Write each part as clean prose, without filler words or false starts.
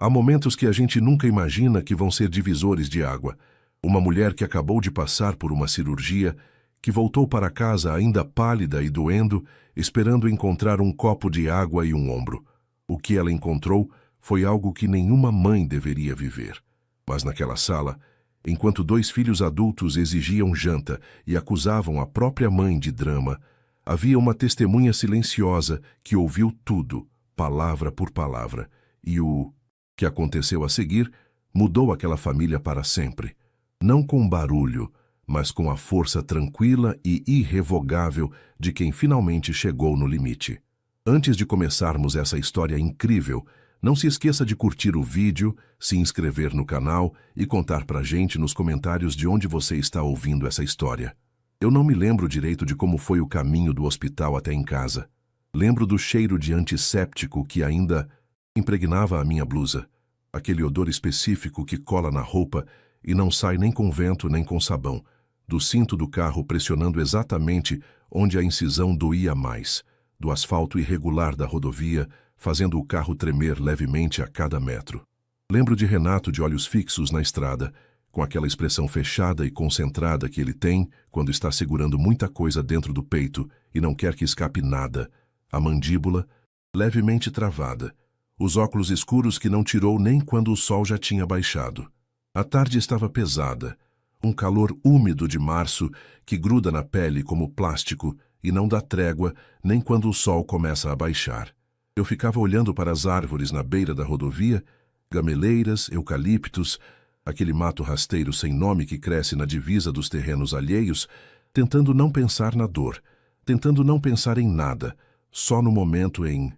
Há momentos que a gente nunca imagina que vão ser divisores de água. Uma mulher que acabou de passar por uma cirurgia, que voltou para casa ainda pálida e doendo, esperando encontrar um copo de água e um ombro. O que ela encontrou foi algo que nenhuma mãe deveria viver. Mas naquela sala, enquanto dois filhos adultos exigiam janta e acusavam a própria mãe de drama, havia uma testemunha silenciosa que ouviu tudo, palavra por palavra, e o que aconteceu a seguir mudou aquela família para sempre. Não com barulho, mas com a força tranquila e irrevogável de quem finalmente chegou no limite. Antes de começarmos essa história incrível, não se esqueça de curtir o vídeo, se inscrever no canal e contar pra gente nos comentários de onde você está ouvindo essa história. Eu não me lembro direito de como foi o caminho do hospital até em casa. Lembro do cheiro de antisséptico que ainda impregnava a minha blusa, aquele odor específico que cola na roupa e não sai nem com vento nem com sabão, do cinto do carro pressionando exatamente onde a incisão doía mais, do asfalto irregular da rodovia, fazendo o carro tremer levemente a cada metro. Lembro de Renato de olhos fixos na estrada, com aquela expressão fechada e concentrada que ele tem quando está segurando muita coisa dentro do peito e não quer que escape nada, a mandíbula levemente travada, os óculos escuros que não tirou nem quando o sol já tinha baixado. A tarde estava pesada, um calor úmido de março que gruda na pele como plástico e não dá trégua nem quando o sol começa a baixar. Eu ficava olhando para as árvores na beira da rodovia, gameleiras, eucaliptos, aquele mato rasteiro sem nome que cresce na divisa dos terrenos alheios, tentando não pensar na dor, tentando não pensar em nada, só no momento em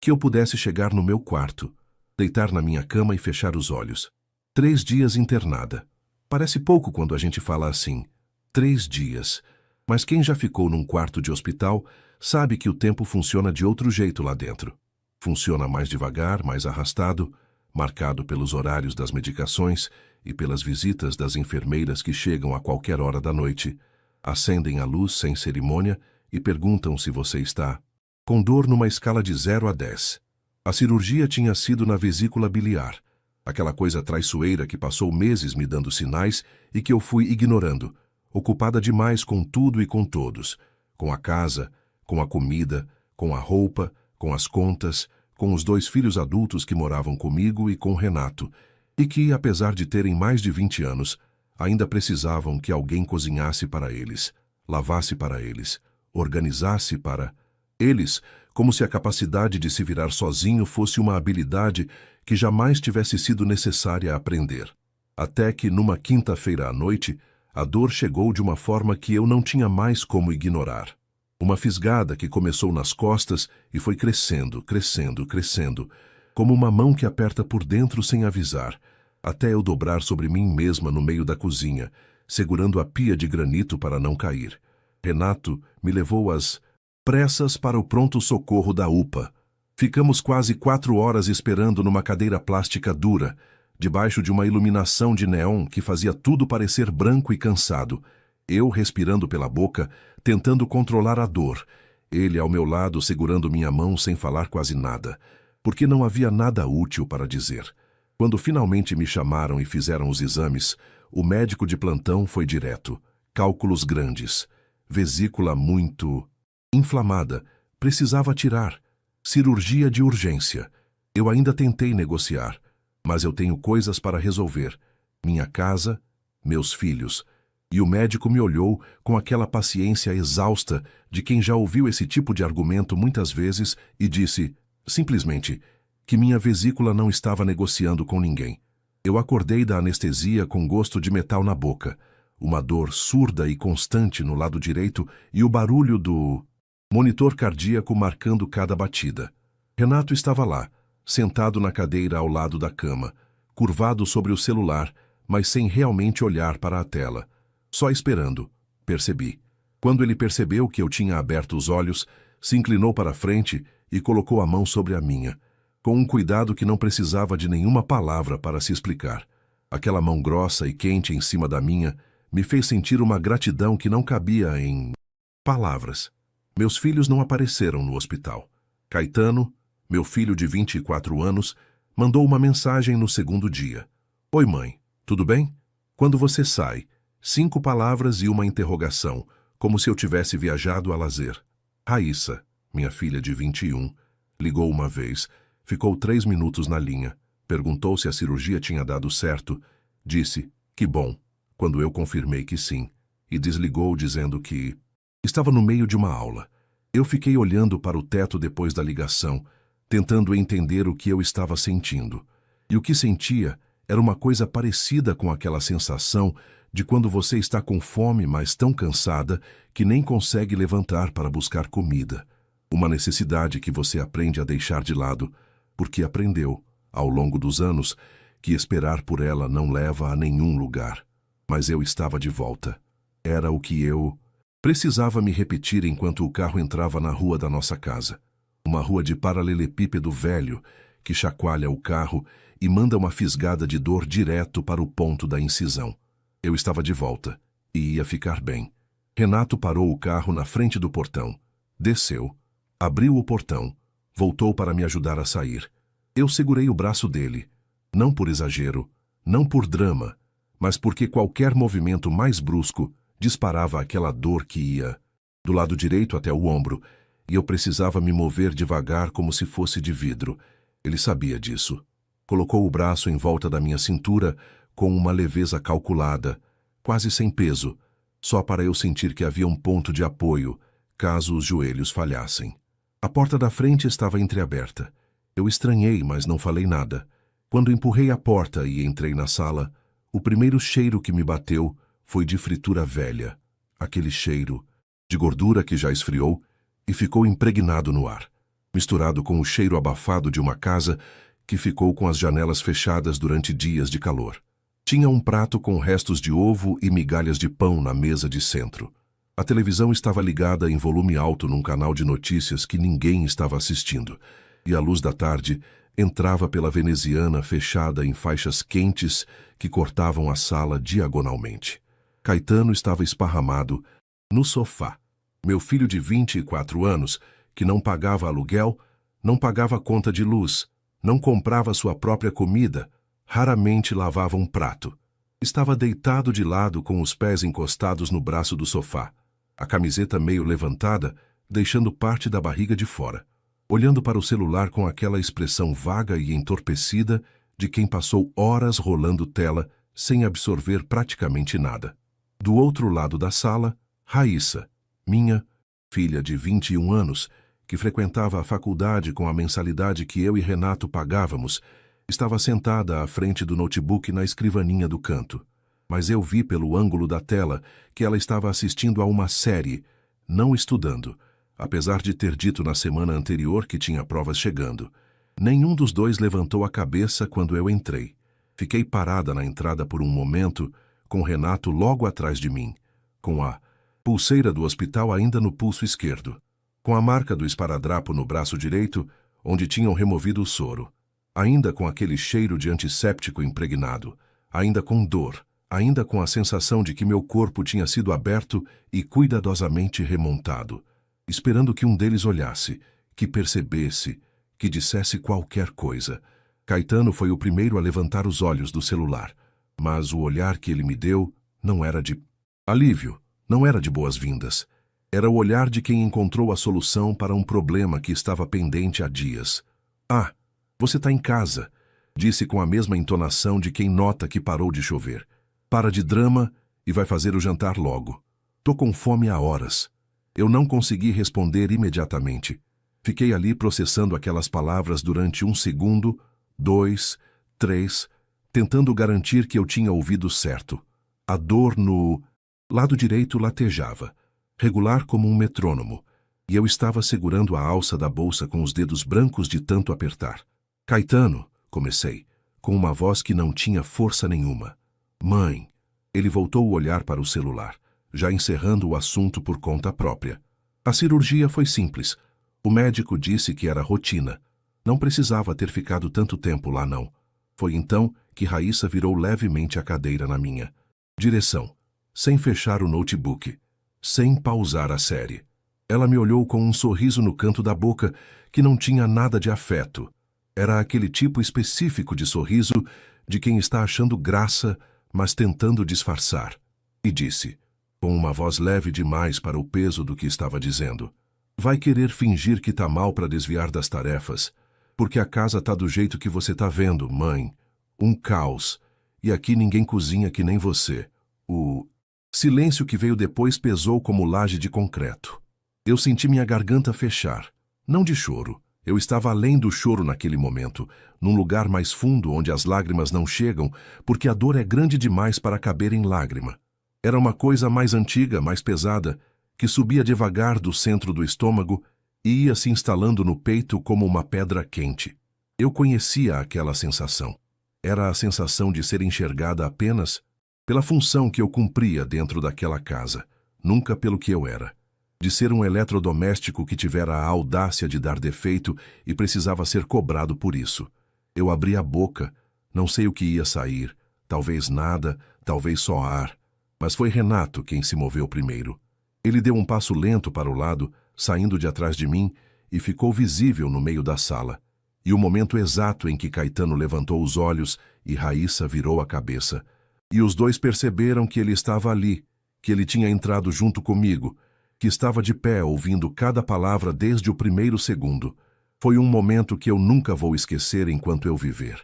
que eu pudesse chegar no meu quarto, deitar na minha cama e fechar os olhos. 3 dias internada. Parece pouco quando a gente fala assim. 3 dias. Mas quem já ficou num quarto de hospital sabe que o tempo funciona de outro jeito lá dentro. Funciona mais devagar, mais arrastado, marcado pelos horários das medicações e pelas visitas das enfermeiras que chegam a qualquer hora da noite, acendem a luz sem cerimônia e perguntam se você está com dor numa escala de 0 a 10. A cirurgia tinha sido na vesícula biliar, aquela coisa traiçoeira que passou meses me dando sinais e que eu fui ignorando, ocupada demais com tudo e com todos, com a casa, com a comida, com a roupa, com as contas, com os 2 filhos adultos que moravam comigo e com Renato, e que, apesar de terem mais de 20 anos, ainda precisavam que alguém cozinhasse para eles, lavasse para eles, organizasse para eles, como se a capacidade de se virar sozinho fosse uma habilidade que jamais tivesse sido necessária aprender. Até que, numa quinta-feira à noite, a dor chegou de uma forma que eu não tinha mais como ignorar. Uma fisgada que começou nas costas e foi crescendo, crescendo, crescendo, como uma mão que aperta por dentro sem avisar, até eu dobrar sobre mim mesma no meio da cozinha, segurando a pia de granito para não cair. Renato me levou às pressas para o pronto-socorro da UPA. Ficamos quase 4 horas esperando numa cadeira plástica dura, debaixo de uma iluminação de neon que fazia tudo parecer branco e cansado. Eu respirando pela boca, tentando controlar a dor. Ele ao meu lado segurando minha mão sem falar quase nada, porque não havia nada útil para dizer. Quando finalmente me chamaram e fizeram os exames, o médico de plantão foi direto. Cálculos grandes. Vesícula muito inflamada. Precisava tirar. Cirurgia de urgência. Eu ainda tentei negociar, mas eu tenho coisas para resolver. Minha casa, meus filhos. E o médico me olhou com aquela paciência exausta de quem já ouviu esse tipo de argumento muitas vezes e disse, simplesmente, que minha vesícula não estava negociando com ninguém. Eu acordei da anestesia com gosto de metal na boca, uma dor surda e constante no lado direito e o barulho do monitor cardíaco marcando cada batida. Renato estava lá, sentado na cadeira ao lado da cama, curvado sobre o celular, mas sem realmente olhar para a tela. Só esperando, percebi. Quando ele percebeu que eu tinha aberto os olhos, se inclinou para a frente e colocou a mão sobre a minha, com um cuidado que não precisava de nenhuma palavra para se explicar. Aquela mão grossa e quente em cima da minha me fez sentir uma gratidão que não cabia em palavras. Meus filhos não apareceram no hospital. Caetano, meu filho de 24 anos, Mandou uma mensagem no segundo dia. Oi, mãe, tudo bem? Quando você sai? 5 palavras e uma interrogação, como se eu tivesse viajado a lazer. Raíssa, minha filha de 21, ligou uma vez, ficou 3 minutos na linha, perguntou se a cirurgia tinha dado certo, disse, que bom, quando eu confirmei que sim, e desligou dizendo que estava no meio de uma aula. Eu fiquei olhando para o teto depois da ligação, tentando entender o que eu estava sentindo. E o que sentia era uma coisa parecida com aquela sensação de quando você está com fome, mas tão cansada que nem consegue levantar para buscar comida. Uma necessidade que você aprende a deixar de lado, porque aprendeu, ao longo dos anos, que esperar por ela não leva a nenhum lugar. Mas eu estava de volta. Era o que eu precisava me repetir enquanto o carro entrava na rua da nossa casa. Uma rua de paralelepípedo velho que chacoalha o carro e manda uma fisgada de dor direto para o ponto da incisão. Eu estava de volta e ia ficar bem. Renato parou o carro na frente do portão, desceu, abriu o portão, voltou para me ajudar a sair. Eu segurei o braço dele, não por exagero, não por drama, mas porque qualquer movimento mais brusco disparava aquela dor que ia do lado direito até o ombro, e eu precisava me mover devagar como se fosse de vidro. Ele sabia disso. Colocou o braço em volta da minha cintura com uma leveza calculada, quase sem peso, só para eu sentir que havia um ponto de apoio, caso os joelhos falhassem. A porta da frente estava entreaberta. Eu estranhei, mas não falei nada. Quando empurrei a porta e entrei na sala, o primeiro cheiro que me bateu foi de fritura velha. Aquele cheiro de gordura que já esfriou e ficou impregnado no ar, misturado com o cheiro abafado de uma casa que ficou com as janelas fechadas durante dias de calor. Tinha um prato com restos de ovo e migalhas de pão na mesa de centro. A televisão estava ligada em volume alto num canal de notícias que ninguém estava assistindo, e a luz da tarde entrava pela veneziana fechada em faixas quentes que cortavam a sala diagonalmente. Caetano estava esparramado no sofá. Meu filho de 24 anos, que não pagava aluguel, não pagava conta de luz, não comprava sua própria comida, raramente lavava um prato. Estava deitado de lado com os pés encostados no braço do sofá, a camiseta meio levantada, deixando parte da barriga de fora, olhando para o celular com aquela expressão vaga e entorpecida de quem passou horas rolando tela sem absorver praticamente nada. Do outro lado da sala, Raíssa, minha filha de 21 anos, que frequentava a faculdade com a mensalidade que eu e Renato pagávamos, estava sentada à frente do notebook na escrivaninha do canto. Mas eu vi pelo ângulo da tela que ela estava assistindo a uma série, não estudando, apesar de ter dito na semana anterior que tinha provas chegando. Nenhum dos dois levantou a cabeça quando eu entrei. Fiquei parada na entrada por um momento, com Renato logo atrás de mim, com a pulseira do hospital ainda no pulso esquerdo, com a marca do esparadrapo no braço direito, onde tinham removido o soro, ainda com aquele cheiro de antisséptico impregnado, ainda com dor, ainda com a sensação de que meu corpo tinha sido aberto e cuidadosamente remontado, esperando que um deles olhasse, que percebesse, que dissesse qualquer coisa. Caetano foi o primeiro a levantar os olhos do celular, mas o olhar que ele me deu não era de alívio, não era de boas-vindas. Era o olhar de quem encontrou a solução para um problema que estava pendente há dias. Ah, você está em casa, disse com a mesma entonação de quem nota que parou de chover. Para de drama e vai fazer o jantar logo. Tô com fome há horas. Eu não consegui responder imediatamente. Fiquei ali processando aquelas palavras durante 1 segundo, 2, 3, tentando garantir que eu tinha ouvido certo. A dor no lado direito latejava, regular como um metrônomo, e eu estava segurando a alça da bolsa com os dedos brancos de tanto apertar. Caetano, comecei, com uma voz que não tinha força nenhuma. Mãe. Ele voltou o olhar para o celular, já encerrando o assunto por conta própria. A cirurgia foi simples. O médico disse que era rotina. Não precisava ter ficado tanto tempo lá, não. Foi então que Raíssa virou levemente a cadeira na minha direção, sem fechar o notebook, sem pausar a série. Ela me olhou com um sorriso no canto da boca que não tinha nada de afeto, Era aquele tipo específico de sorriso de quem está achando graça, mas tentando disfarçar. E disse, com uma voz leve demais para o peso do que estava dizendo: vai querer fingir que tá mal para desviar das tarefas, porque a casa tá do jeito que você tá vendo, mãe. Um caos. E aqui ninguém cozinha que nem você. O silêncio que veio depois pesou como laje de concreto. Eu senti minha garganta fechar. Não de choro. Eu estava além do choro naquele momento, num lugar mais fundo onde as lágrimas não chegam, porque a dor é grande demais para caber em lágrima. Era uma coisa mais antiga, mais pesada, que subia devagar do centro do estômago e ia se instalando no peito como uma pedra quente. Eu conhecia aquela sensação. Era a sensação de ser enxergada apenas pela função que eu cumpria dentro daquela casa, nunca pelo que eu era. De ser um eletrodoméstico que tivera a audácia de dar defeito e precisava ser cobrado por isso. Eu abri a boca, não sei o que ia sair, talvez nada, talvez só ar, mas foi Renato quem se moveu primeiro. Ele deu um passo lento para o lado, saindo de atrás de mim, e ficou visível no meio da sala. E o momento exato em que Caetano levantou os olhos e Raíssa virou a cabeça. E os dois perceberam que ele estava ali, que ele tinha entrado junto comigo, que estava de pé ouvindo cada palavra desde o primeiro segundo. Foi um momento que eu nunca vou esquecer enquanto eu viver.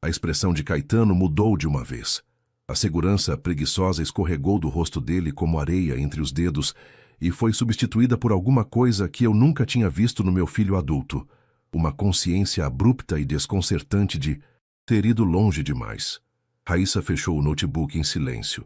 A expressão de Caetano mudou de uma vez. A segurança preguiçosa escorregou do rosto dele como areia entre os dedos e foi substituída por alguma coisa que eu nunca tinha visto no meu filho adulto. Uma consciência abrupta e desconcertante de ter ido longe demais. Raíssa fechou o notebook em silêncio.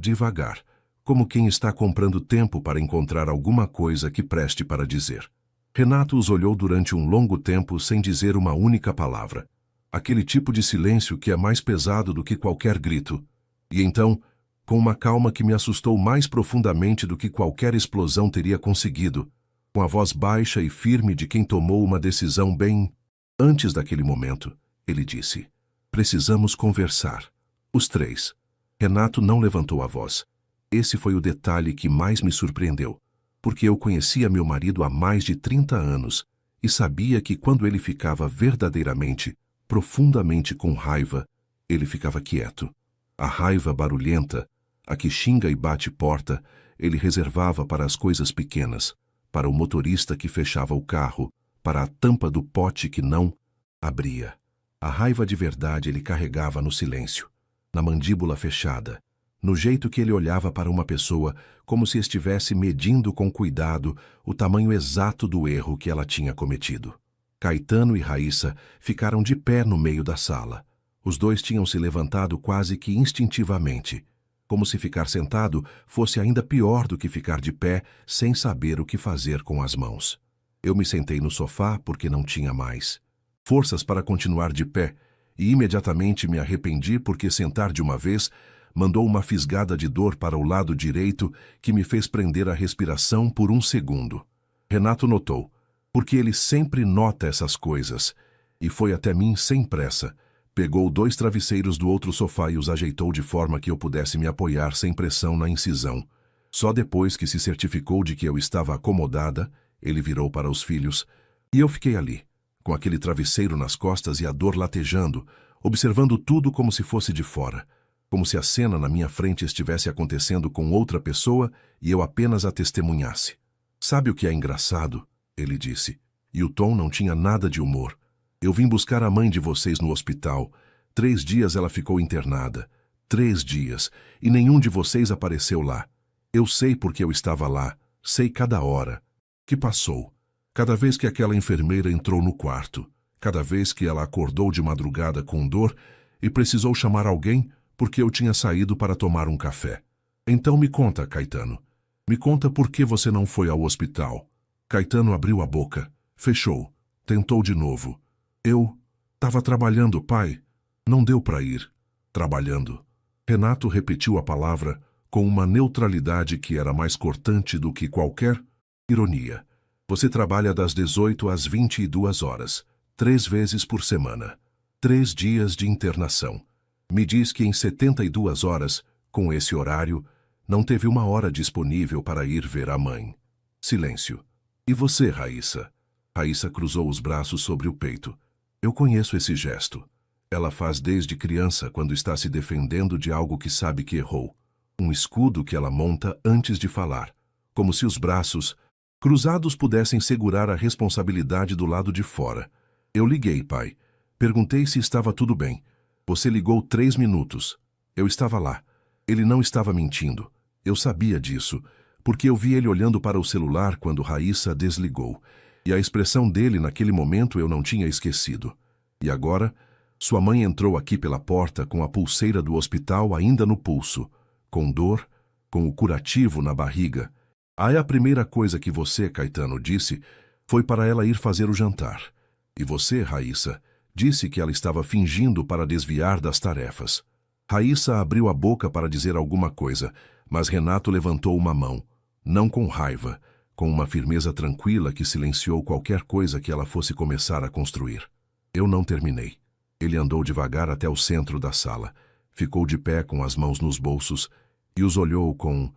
Devagar, como quem está comprando tempo para encontrar alguma coisa que preste para dizer. Renato os olhou durante um longo tempo sem dizer uma única palavra. Aquele tipo de silêncio que é mais pesado do que qualquer grito. E então, com uma calma que me assustou mais profundamente do que qualquer explosão teria conseguido, com a voz baixa e firme de quem tomou uma decisão bem antes daquele momento, ele disse: precisamos conversar. Os três. Renato não levantou a voz. Esse foi o detalhe que mais me surpreendeu, porque eu conhecia meu marido há mais de 30 anos e sabia que quando ele ficava verdadeiramente, profundamente com raiva, ele ficava quieto. A raiva barulhenta, a que xinga e bate porta, ele reservava para as coisas pequenas, para o motorista que fechava o carro, para a tampa do pote que não abria. A raiva de verdade ele carregava no silêncio, na mandíbula fechada, no jeito que ele olhava para uma pessoa como se estivesse medindo com cuidado o tamanho exato do erro que ela tinha cometido. Caetano e Raíssa ficaram de pé no meio da sala. Os dois tinham se levantado quase que instintivamente, como se ficar sentado fosse ainda pior do que ficar de pé sem saber o que fazer com as mãos. Eu me sentei no sofá porque não tinha mais forças para continuar de pé e imediatamente me arrependi porque sentar de uma vez mandou uma fisgada de dor para o lado direito que me fez prender a respiração por um segundo. Renato notou, porque ele sempre nota essas coisas, e foi até mim sem pressa. Pegou 2 travesseiros do outro sofá e os ajeitou de forma que eu pudesse me apoiar sem pressão na incisão. Só depois que se certificou de que eu estava acomodada, ele virou para os filhos, e eu fiquei ali, com aquele travesseiro nas costas e a dor latejando, observando tudo como se fosse de fora, como se a cena na minha frente estivesse acontecendo com outra pessoa e eu apenas a testemunhasse. Sabe o que é engraçado? Ele disse, e o tom não tinha nada de humor. Eu vim buscar a mãe de vocês no hospital. 3 dias ela ficou internada. 3 dias, e nenhum de vocês apareceu lá. Eu sei porque eu estava lá, sei cada hora que passou. Cada vez que aquela enfermeira entrou no quarto, cada vez que ela acordou de madrugada com dor e precisou chamar alguém porque eu tinha saído para tomar um café. Então me conta, Caetano. Me conta por que você não foi ao hospital. Caetano abriu a boca, fechou, tentou de novo. Eu estava trabalhando, pai. Não deu para ir. Trabalhando. Renato repetiu a palavra com uma neutralidade que era mais cortante do que qualquer ironia. Você trabalha das 18 às 22 horas, 3 vezes por semana. 3 dias de internação. Me diz que em 72 horas, com esse horário, não teve uma hora disponível para ir ver a mãe. Silêncio. E você, Raíssa? Raíssa cruzou os braços sobre o peito. Eu conheço esse gesto. Ela faz desde criança quando está se defendendo de algo que sabe que errou. Um escudo que ela monta antes de falar, como se os braços cruzados pudessem segurar a responsabilidade do lado de fora. Eu liguei, pai. Perguntei se estava tudo bem. Você ligou 3 minutos. Eu estava lá. Ele não estava mentindo. Eu sabia disso, porque eu vi ele olhando para o celular quando Raíssa desligou. E a expressão dele naquele momento eu não tinha esquecido. E agora, sua mãe entrou aqui pela porta com a pulseira do hospital ainda no pulso, com dor, com o curativo na barriga. Aí a primeira coisa que você, Caetano, disse foi para ela ir fazer o jantar. E você, Raíssa, disse que ela estava fingindo para desviar das tarefas. Raíssa abriu a boca para dizer alguma coisa, mas Renato levantou uma mão, não com raiva, com uma firmeza tranquila que silenciou qualquer coisa que ela fosse começar a construir. Eu não terminei. Ele andou devagar até o centro da sala, ficou de pé com as mãos nos bolsos e os olhou com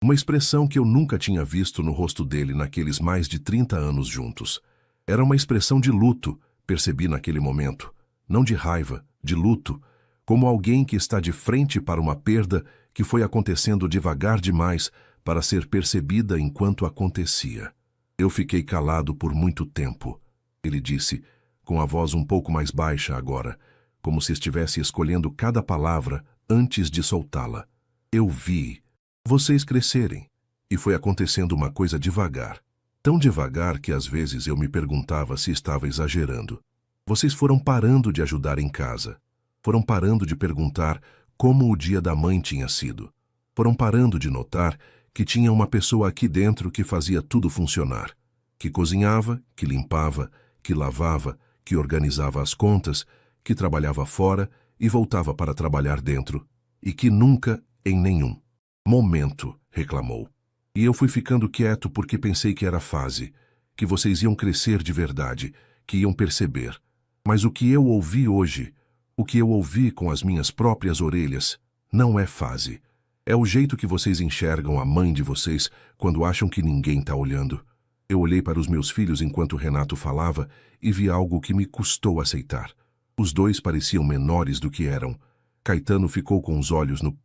uma expressão que eu nunca tinha visto no rosto dele naqueles mais de 30 anos juntos. Era uma expressão de luto, percebi naquele momento, não de raiva, de luto, como alguém que está de frente para uma perda que foi acontecendo devagar demais para ser percebida enquanto acontecia. Eu fiquei calado por muito tempo, ele disse, com a voz um pouco mais baixa agora, como se estivesse escolhendo cada palavra antes de soltá-la. Eu vi vocês crescerem, e foi acontecendo uma coisa devagar. Tão devagar que às vezes eu me perguntava se estava exagerando. Vocês foram parando de ajudar em casa. Foram parando de perguntar como o dia da mãe tinha sido. Foram parando de notar que tinha uma pessoa aqui dentro que fazia tudo funcionar. Que cozinhava, que limpava, que lavava, que organizava as contas, que trabalhava fora e voltava para trabalhar dentro. E que nunca, em nenhum momento, reclamou. E eu fui ficando quieto porque pensei que era fase, que vocês iam crescer de verdade, que iam perceber. Mas o que eu ouvi hoje, o que eu ouvi com as minhas próprias orelhas, não é fase. É o jeito que vocês enxergam a mãe de vocês quando acham que ninguém está olhando. Eu olhei para os meus filhos enquanto Renato falava e vi algo que me custou aceitar. Os dois pareciam menores do que eram. Caetano ficou com os olhos no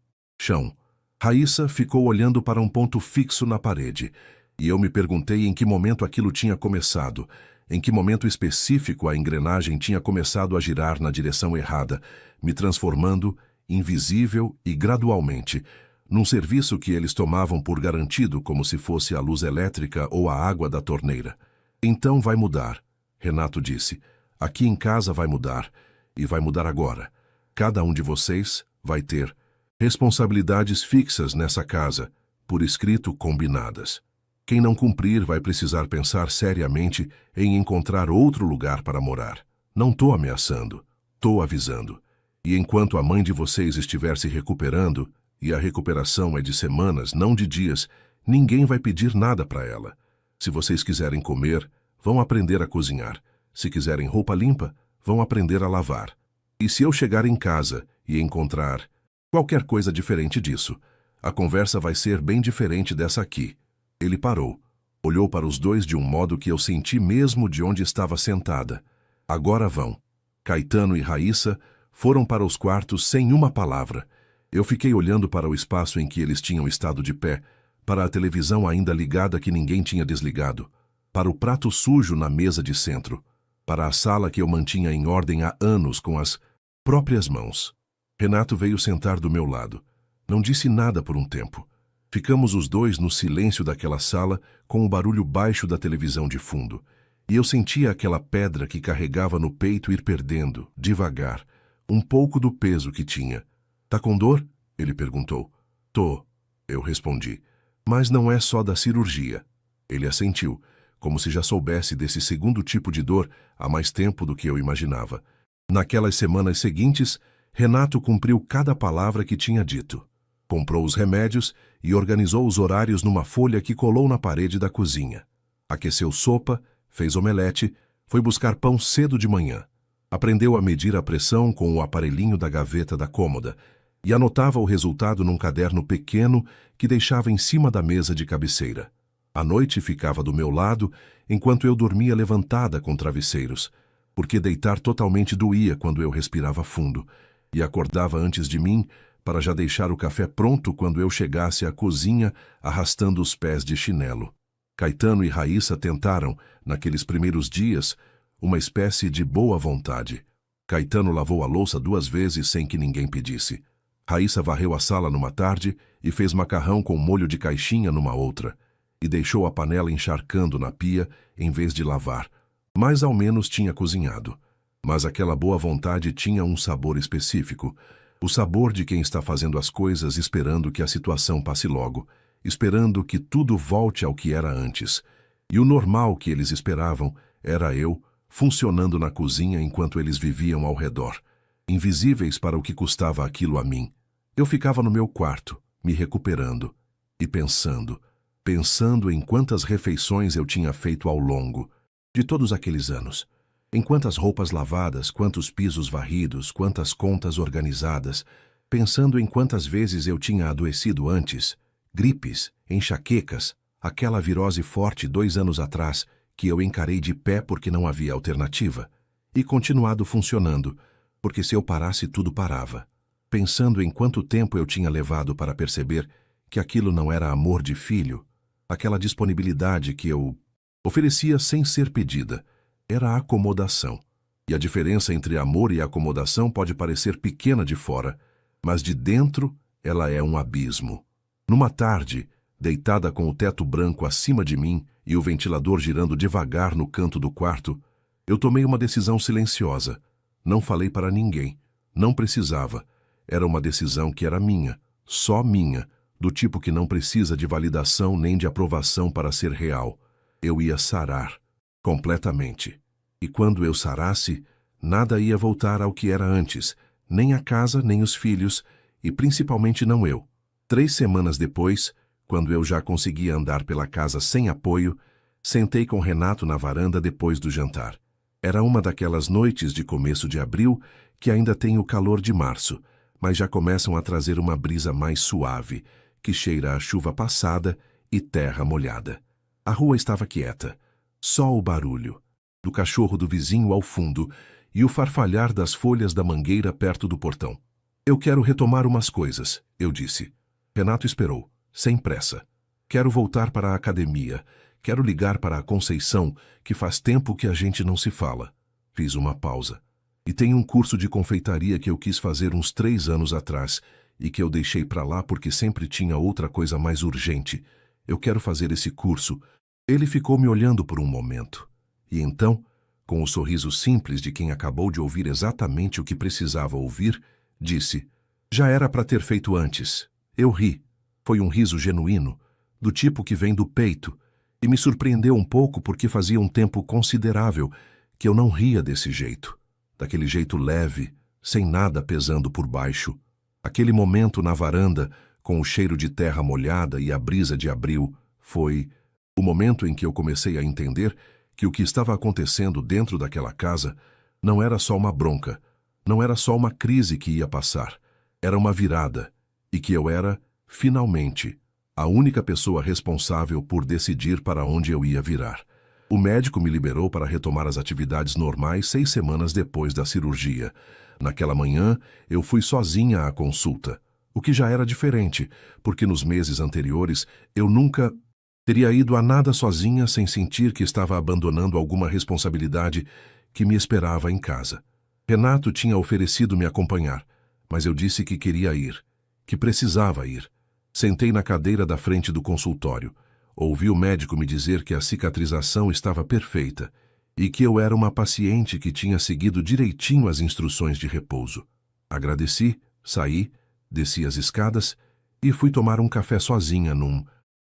chão. Raíssa ficou olhando para um ponto fixo na parede, e eu me perguntei em que momento aquilo tinha começado, em que momento específico a engrenagem tinha começado a girar na direção errada, me transformando, invisível e gradualmente, num serviço que eles tomavam por garantido como se fosse a luz elétrica ou a água da torneira. Então vai mudar, Renato disse. Aqui em casa vai mudar, e vai mudar agora. Cada um de vocês vai ter responsabilidades fixas nessa casa, por escrito combinadas. Quem não cumprir vai precisar pensar seriamente em encontrar outro lugar para morar. Não estou ameaçando, estou avisando. E enquanto a mãe de vocês estiver se recuperando, e a recuperação é de semanas, não de dias, ninguém vai pedir nada para ela. Se vocês quiserem comer, vão aprender a cozinhar. Se quiserem roupa limpa, vão aprender a lavar. E se eu chegar em casa e encontrar qualquer coisa diferente disso, a conversa vai ser bem diferente dessa aqui. Ele parou, olhou para os dois de um modo que eu senti mesmo de onde estava sentada. Agora vão. Caetano e Raíssa foram para os quartos sem uma palavra. Eu fiquei olhando para o espaço em que eles tinham estado de pé, para a televisão ainda ligada que ninguém tinha desligado, para o prato sujo na mesa de centro, para a sala que eu mantinha em ordem há anos com as próprias mãos. Renato veio sentar do meu lado. Não disse nada por um tempo. Ficamos os dois no silêncio daquela sala com o barulho baixo da televisão de fundo. E eu sentia aquela pedra que carregava no peito ir perdendo, devagar, um pouco do peso que tinha. Tá com dor? Ele perguntou. Tô, eu respondi. Mas não é só da cirurgia. Ele assentiu, como se já soubesse desse segundo tipo de dor há mais tempo do que eu imaginava. Naquelas semanas seguintes, Renato cumpriu cada palavra que tinha dito. Comprou os remédios e organizou os horários numa folha que colou na parede da cozinha. Aqueceu sopa, fez omelete, foi buscar pão cedo de manhã. Aprendeu a medir a pressão com o aparelhinho da gaveta da cômoda e anotava o resultado num caderno pequeno que deixava em cima da mesa de cabeceira. À noite ficava do meu lado, enquanto eu dormia levantada com travesseiros. porque deitar totalmente doía quando eu respirava fundo, e acordava antes de mim para já deixar o café pronto quando eu chegasse à cozinha arrastando os pés de chinelo. Caetano e Raíssa tentaram, naqueles primeiros dias, uma espécie de boa vontade. Caetano lavou a louça 2 vezes sem que ninguém pedisse. Raíssa varreu a sala numa tarde e fez macarrão com molho de caixinha numa outra, e deixou a panela encharcando na pia em vez de lavar. Mas ao menos tinha cozinhado. Mas aquela boa vontade tinha um sabor específico, o sabor de quem está fazendo as coisas esperando que a situação passe logo, esperando que tudo volte ao que era antes. E o normal que eles esperavam era eu, funcionando na cozinha enquanto eles viviam ao redor, invisíveis para o que custava aquilo a mim. Eu ficava no meu quarto, me recuperando, e pensando em quantas refeições eu tinha feito ao longo de todos aqueles anos. Em quantas roupas lavadas, quantos pisos varridos, quantas contas organizadas, pensando em quantas vezes eu tinha adoecido antes, gripes, enxaquecas, aquela virose forte 2 anos atrás, que eu encarei de pé porque não havia alternativa, e continuado funcionando, porque se eu parasse tudo parava. Pensando em quanto tempo eu tinha levado para perceber que aquilo não era amor de filho, aquela disponibilidade que eu oferecia sem ser pedida, era acomodação. E a diferença entre amor e acomodação pode parecer pequena de fora, mas de dentro ela é um abismo. Numa tarde, deitada com o teto branco acima de mim e o ventilador girando devagar no canto do quarto, eu tomei uma decisão silenciosa. Não falei para ninguém. Não precisava. Era uma decisão que era minha, só minha, do tipo que não precisa de validação nem de aprovação para ser real. Eu ia sarar, completamente. E quando eu sarasse, nada ia voltar ao que era antes, nem a casa, nem os filhos, e principalmente não eu. 3 semanas depois, quando eu já conseguia andar pela casa sem apoio, sentei com Renato na varanda depois do jantar. Era uma daquelas noites de começo de abril que ainda tem o calor de março, mas já começam a trazer uma brisa mais suave, que cheira a chuva passada e terra molhada. A rua estava quieta, só o barulho do cachorro do vizinho ao fundo e o farfalhar das folhas da mangueira perto do portão. Eu quero retomar umas coisas, eu disse. Renato esperou, sem pressa. Quero voltar para a academia. Quero ligar para a Conceição, que faz tempo que a gente não se fala. Fiz uma pausa. E tem um curso de confeitaria que eu quis fazer uns 3 anos atrás e que eu deixei para lá porque sempre tinha outra coisa mais urgente. Eu quero fazer esse curso. Ele ficou me olhando por um momento. E então, com o sorriso simples de quem acabou de ouvir exatamente o que precisava ouvir, disse: já era para ter feito antes. Eu ri. Foi um riso genuíno, do tipo que vem do peito, e me surpreendeu um pouco porque fazia um tempo considerável que eu não ria desse jeito. Daquele jeito leve, sem nada pesando por baixo. Aquele momento na varanda, com o cheiro de terra molhada e a brisa de abril, foi o momento em que eu comecei a entender que o que estava acontecendo dentro daquela casa não era só uma bronca, não era só uma crise que ia passar, era uma virada, e que eu era, finalmente, a única pessoa responsável por decidir para onde eu ia virar. O médico me liberou para retomar as atividades normais 6 semanas depois da cirurgia. Naquela manhã, eu fui sozinha à consulta, o que já era diferente, porque nos meses anteriores eu nunca teria ido a nada sozinha sem sentir que estava abandonando alguma responsabilidade que me esperava em casa. Renato tinha oferecido me acompanhar, mas eu disse que queria ir, que precisava ir. Sentei na cadeira da frente do consultório. Ouvi o médico me dizer que a cicatrização estava perfeita e que eu era uma paciente que tinha seguido direitinho as instruções de repouso. Agradeci, saí, desci as escadas e fui tomar um café sozinha num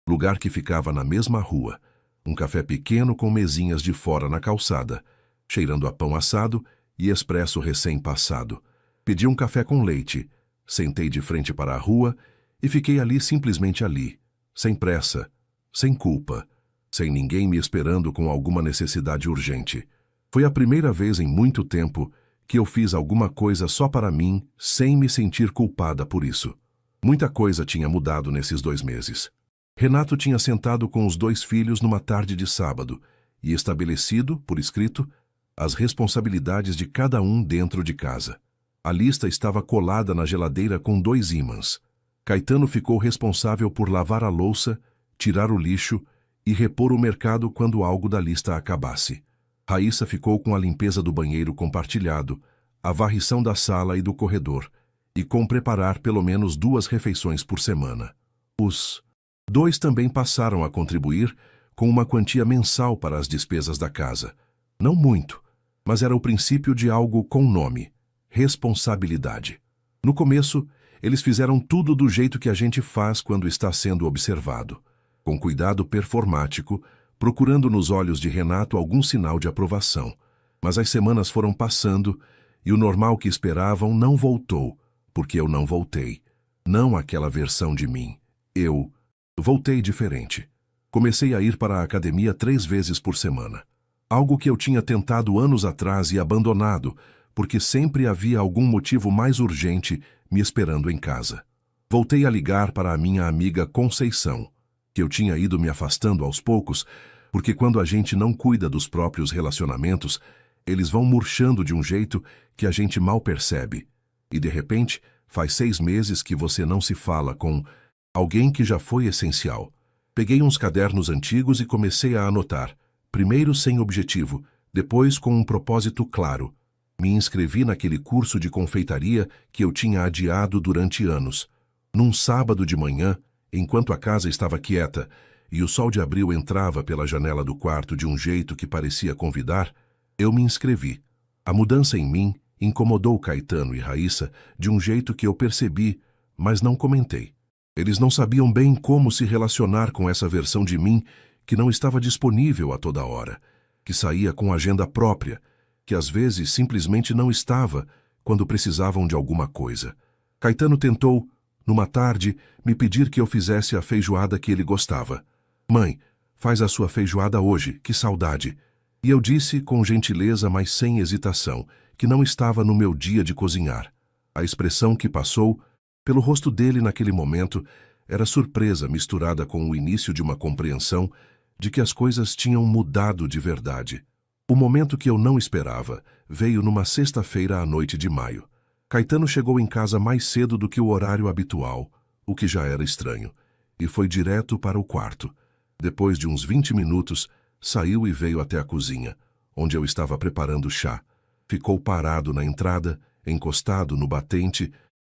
lugar que ficava na mesma rua, um café pequeno com mesinhas de fora na calçada, cheirando a pão assado e expresso recém-passado. Pedi um café com leite, sentei de frente para a rua e fiquei ali simplesmente ali, sem pressa, sem culpa, sem ninguém me esperando com alguma necessidade urgente. Foi a primeira vez em muito tempo que eu fiz alguma coisa só para mim, sem me sentir culpada por isso. Muita coisa tinha mudado nesses 2 meses. Renato tinha sentado com os 2 filhos numa tarde de sábado e estabelecido, por escrito, as responsabilidades de cada um dentro de casa. A lista estava colada na geladeira com 2 ímãs. Caetano ficou responsável por lavar a louça, tirar o lixo e repor o mercado quando algo da lista acabasse. Raíssa ficou com a limpeza do banheiro compartilhado, a varrição da sala e do corredor, e com preparar pelo menos 2 refeições por semana. Os 2 também passaram a contribuir com uma quantia mensal para as despesas da casa. Não muito, mas era o princípio de algo com nome: responsabilidade. No começo, eles fizeram tudo do jeito que a gente faz quando está sendo observado, com cuidado performático, procurando nos olhos de Renato algum sinal de aprovação. Mas as semanas foram passando e o normal que esperavam não voltou, porque eu não voltei. Não aquela versão de mim. Eu voltei diferente. Comecei a ir para a academia 3 vezes por semana. Algo que eu tinha tentado anos atrás e abandonado, porque sempre havia algum motivo mais urgente me esperando em casa. Voltei a ligar para a minha amiga Conceição, que eu tinha ido me afastando aos poucos, porque quando a gente não cuida dos próprios relacionamentos, eles vão murchando de um jeito que a gente mal percebe. E de repente, faz 6 meses que você não se fala com alguém que já foi essencial. Peguei uns cadernos antigos e comecei a anotar, primeiro sem objetivo, depois com um propósito claro. Me inscrevi naquele curso de confeitaria que eu tinha adiado durante anos. Num sábado de manhã, enquanto a casa estava quieta e o sol de abril entrava pela janela do quarto de um jeito que parecia convidar, eu me inscrevi. A mudança em mim incomodou Caetano e Raíssa de um jeito que eu percebi, mas não comentei. Eles não sabiam bem como se relacionar com essa versão de mim que não estava disponível a toda hora, que saía com agenda própria, que às vezes simplesmente não estava quando precisavam de alguma coisa. Caetano tentou, numa tarde, me pedir que eu fizesse a feijoada que ele gostava. Mãe, faz a sua feijoada hoje, que saudade. E eu disse com gentileza, mas sem hesitação, que não estava no meu dia de cozinhar. A expressão que passou pelo rosto dele naquele momento era surpresa misturada com o início de uma compreensão de que as coisas tinham mudado de verdade. O momento que eu não esperava veio numa sexta-feira à noite de maio. Caetano chegou em casa mais cedo do que o horário habitual, o que já era estranho, e foi direto para o quarto. Depois de uns 20 minutos, saiu e veio até a cozinha, onde eu estava preparando chá. Ficou parado na entrada, encostado no batente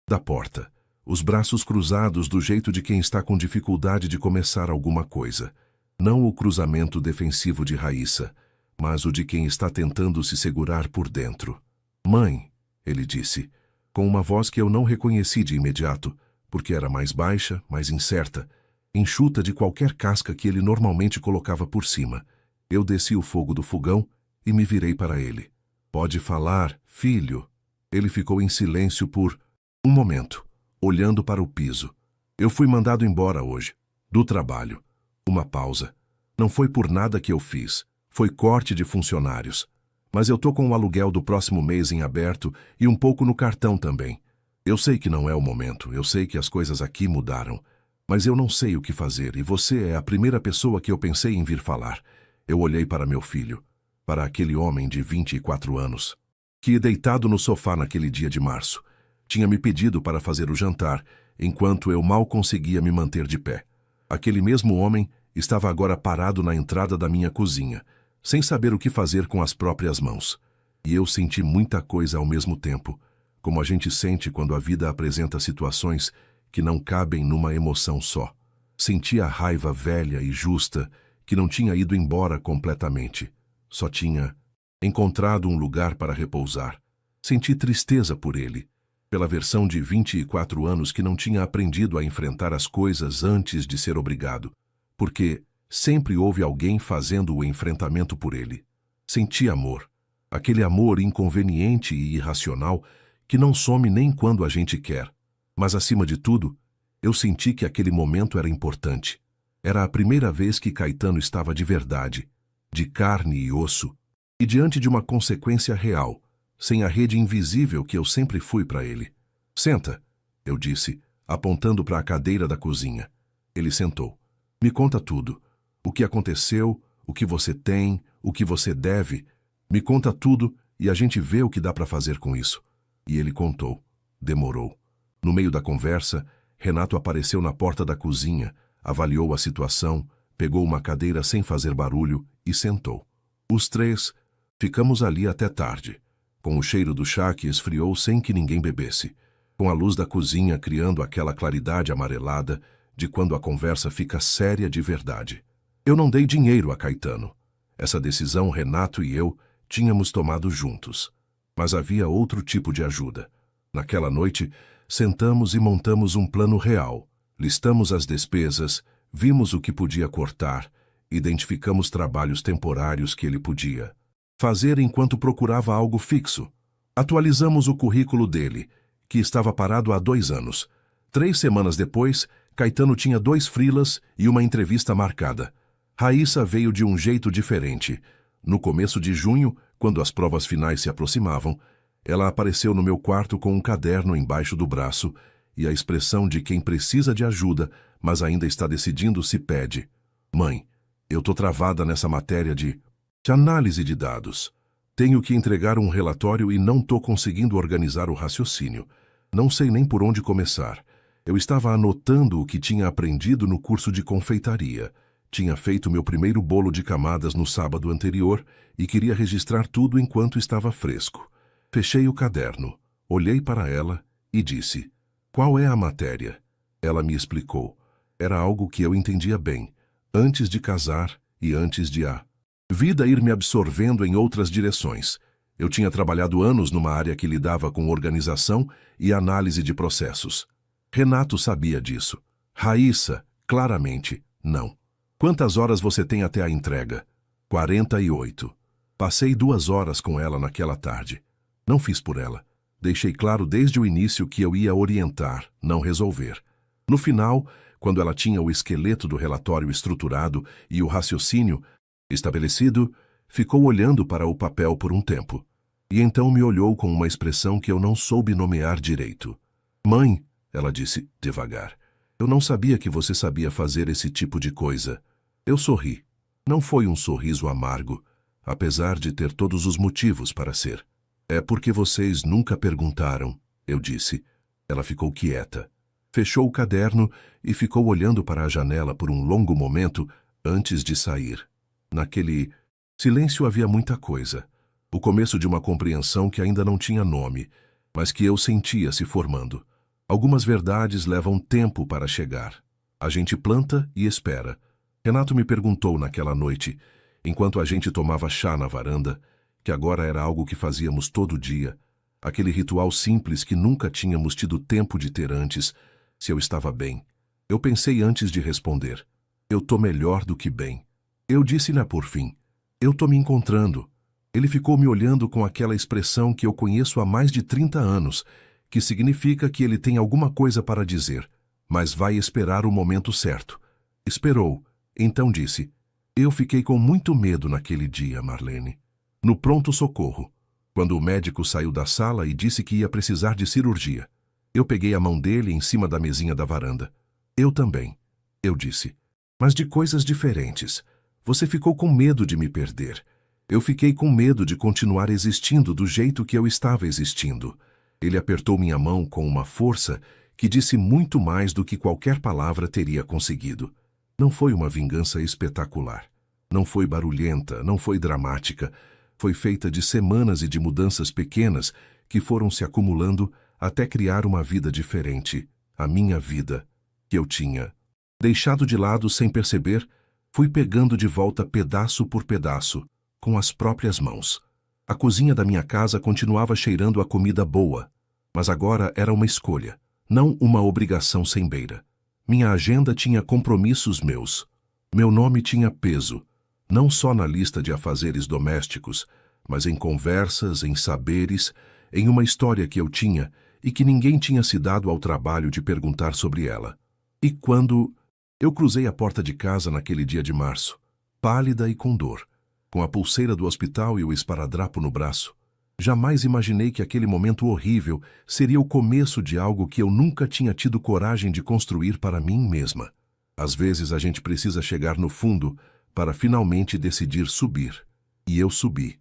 da porta, os braços cruzados do jeito de quem está com dificuldade de começar alguma coisa. Não o cruzamento defensivo de Raíssa, mas o de quem está tentando se segurar por dentro. Mãe, ele disse, com uma voz que eu não reconheci de imediato, porque era mais baixa, mais incerta, enxuta de qualquer casca que ele normalmente colocava por cima. Eu desci o fogo do fogão e me virei para ele. Pode falar, filho. Ele ficou em silêncio por um momento, olhando para o piso. Eu fui mandado embora hoje, do trabalho. Uma pausa. Não foi por nada que eu fiz. Foi corte de funcionários. Mas eu tô com o aluguel do próximo mês em aberto e um pouco no cartão também. Eu sei que não é o momento, eu sei que as coisas aqui mudaram. Mas eu não sei o que fazer e você é a primeira pessoa que eu pensei em vir falar. Eu olhei para meu filho, para aquele homem de 24 anos, que, deitado no sofá naquele dia de março, tinha me pedido para fazer o jantar, enquanto eu mal conseguia me manter de pé. Aquele mesmo homem estava agora parado na entrada da minha cozinha, sem saber o que fazer com as próprias mãos. E eu senti muita coisa ao mesmo tempo, como a gente sente quando a vida apresenta situações que não cabem numa emoção só. Senti a raiva velha e justa que não tinha ido embora completamente. Só tinha encontrado um lugar para repousar. Senti tristeza por ele, pela versão de 24 anos que não tinha aprendido a enfrentar as coisas antes de ser obrigado, porque sempre houve alguém fazendo o enfrentamento por ele. Senti amor, aquele amor inconveniente e irracional que não some nem quando a gente quer. Mas, acima de tudo, eu senti que aquele momento era importante. Era a primeira vez que Caetano estava de verdade, de carne e osso, e diante de uma consequência real, sem a rede invisível que eu sempre fui para ele. Senta, eu disse, apontando para a cadeira da cozinha. Ele sentou. Me conta tudo. O que aconteceu, o que você tem, o que você deve. Me conta tudo e a gente vê o que dá para fazer com isso. E ele contou. Demorou. No meio da conversa, Renato apareceu na porta da cozinha, avaliou a situação, pegou uma cadeira sem fazer barulho e sentou. Os três ficamos ali até tarde, com o cheiro do chá que esfriou sem que ninguém bebesse, com a luz da cozinha criando aquela claridade amarelada de quando a conversa fica séria de verdade. Eu não dei dinheiro a Caetano. Essa decisão Renato e eu tínhamos tomado juntos. Mas havia outro tipo de ajuda. Naquela noite, sentamos e montamos um plano real. Listamos as despesas, vimos o que podia cortar, identificamos trabalhos temporários que ele podia fazer enquanto procurava algo fixo. Atualizamos o currículo dele, que estava parado há 2 anos. 3 semanas depois, Caetano tinha 2 freelas e uma entrevista marcada. Raíssa veio de um jeito diferente. No começo de junho, quando as provas finais se aproximavam, ela apareceu no meu quarto com um caderno embaixo do braço e a expressão de quem precisa de ajuda, mas ainda está decidindo se pede. Mãe, eu tô travada nessa matéria de análise de dados. Tenho que entregar um relatório e não tô conseguindo organizar o raciocínio. Não sei nem por onde começar. Eu estava anotando o que tinha aprendido no curso de confeitaria. Tinha feito meu primeiro bolo de camadas no sábado anterior e queria registrar tudo enquanto estava fresco. Fechei o caderno, olhei para ela e disse: "Qual é a matéria?" Ela me explicou. Era algo que eu entendia bem, antes de casar e antes de a vida ir me absorvendo em outras direções. Eu tinha trabalhado anos numa área que lidava com organização e análise de processos. Renato sabia disso. Raíssa, claramente, não. Quantas horas você tem até a entrega? 48. Passei 2 horas com ela naquela tarde. Não fiz por ela. Deixei claro desde o início que eu ia orientar, não resolver. No final, quando ela tinha o esqueleto do relatório estruturado e o raciocínio estabelecido, ficou olhando para o papel por um tempo. E então me olhou com uma expressão que eu não soube nomear direito. "Mãe", ela disse devagar, "eu não sabia que você sabia fazer esse tipo de coisa." Eu sorri. Não foi um sorriso amargo, apesar de ter todos os motivos para ser. "É porque vocês nunca perguntaram", eu disse. Ela ficou quieta. Fechou o caderno e ficou olhando para a janela por um longo momento antes de sair. Naquele silêncio havia muita coisa. O começo de uma compreensão que ainda não tinha nome, mas que eu sentia se formando. Algumas verdades levam tempo para chegar. A gente planta e espera. Renato me perguntou naquela noite, enquanto a gente tomava chá na varanda, que agora era algo que fazíamos todo dia, aquele ritual simples que nunca tínhamos tido tempo de ter antes, se eu estava bem. Eu pensei antes de responder. Eu tô melhor do que bem. Eu disse-lhe por fim. Eu tô me encontrando. Ele ficou me olhando com aquela expressão que eu conheço há mais de 30 anos, que significa que ele tem alguma coisa para dizer, mas vai esperar o momento certo. Esperou. Então disse: "Eu fiquei com muito medo naquele dia, Marlene. No pronto-socorro, quando o médico saiu da sala e disse que ia precisar de cirurgia. Eu peguei a mão dele em cima da mesinha da varanda. Eu também", eu disse, "mas de coisas diferentes. Você ficou com medo de me perder. Eu fiquei com medo de continuar existindo do jeito que eu estava existindo." Ele apertou minha mão com uma força que disse muito mais do que qualquer palavra teria conseguido. Não foi uma vingança espetacular. Não foi barulhenta, não foi dramática. Foi feita de semanas e de mudanças pequenas que foram se acumulando até criar uma vida diferente, a minha vida, que eu tinha deixado de lado sem perceber. Fui pegando de volta pedaço por pedaço, com as próprias mãos. A cozinha da minha casa continuava cheirando a comida boa, mas agora era uma escolha, não uma obrigação sem beira. Minha agenda tinha compromissos meus. Meu nome tinha peso, não só na lista de afazeres domésticos, mas em conversas, em saberes, em uma história que eu tinha e que ninguém tinha se dado ao trabalho de perguntar sobre ela. E quando eu cruzei a porta de casa naquele dia de março, pálida e com dor, com a pulseira do hospital e o esparadrapo no braço, jamais imaginei que aquele momento horrível seria o começo de algo que eu nunca tinha tido coragem de construir para mim mesma. Às vezes a gente precisa chegar no fundo para finalmente decidir subir. E eu subi.